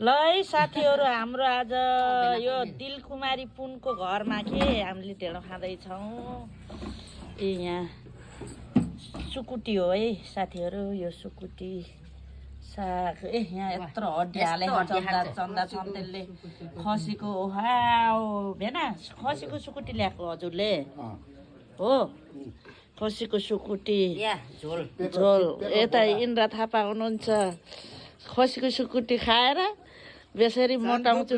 ल है साथीहरू हाम्रो आज यो दिलकुमारी पुनको घरमा के हामीले ढेँडो खाँदैछौँ। यहाँ सुकुटी हो है साथीहरू, यो सुकुटी साग। यहाँ यत्रो हड्डी हालेको चन्दा चन्देलले खसीको भेना खसीको सुकुटी ल्याएको हजुरले हो। खसीको सुकुटी झोल। यता इन्द्र थापा हुनुहुन्छ, खसीको सुकुटी खाएर बेसरी मोटाउँछु।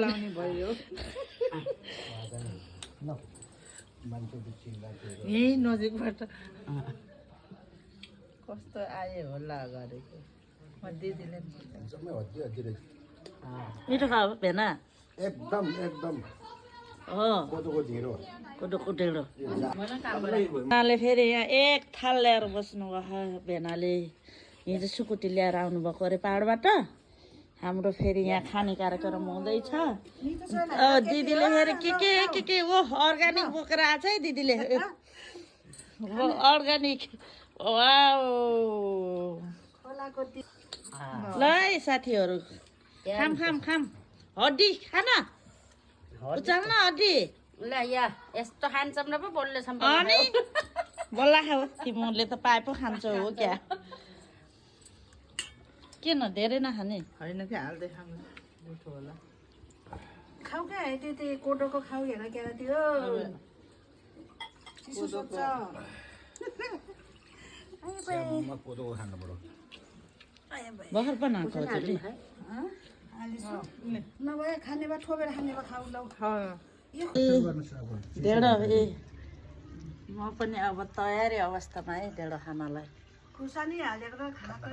यही नजिकबाट कस्तो आयो होला गरेको दिदीले। मिठो खाऊ भेना, एकदम एकदम हो कोदोको ढिँडो। कोदोको ढिँडो। भेनाले फेरि यहाँ एक थाल ल्याएर बस्नु भयो। भेनाले हिजो सुकुटी ल्याएर आउनुभएको अरे पाहाडबाट। हाम्रो फेरि यहाँ खाने कार्यक्रम हुँदैछ। दिदीले फेरि के ओ अर्ग्यानिक बोकेर आएको छ है दिदीले। अर्ग्यानिक ल है साथीहरू, खाम खाम खाम हड्डी खान उचाल्न हड्डी। ल या यस्तो खान्छौँ र पो बोल्दैछौँ। अनि बल्ला खाऊ तिमीले त पाए पो खान्छौ हो क्या। किन धेरै नखाने होइन कि हाल्दै खानु मिठो होला। खाऊ क्या त्यति कोदोको खाऊ हेर क्या त्यो कोदोको खानु पर्यो। भर्खर बनाएको हजुरले। नभए खाने भए ठोकेर खाने भए खाऊ ल। ढेँडो म पनि अब तयारी अवस्थामा है ढेँडो खानलाई। खुर्सानी हालेर खाएको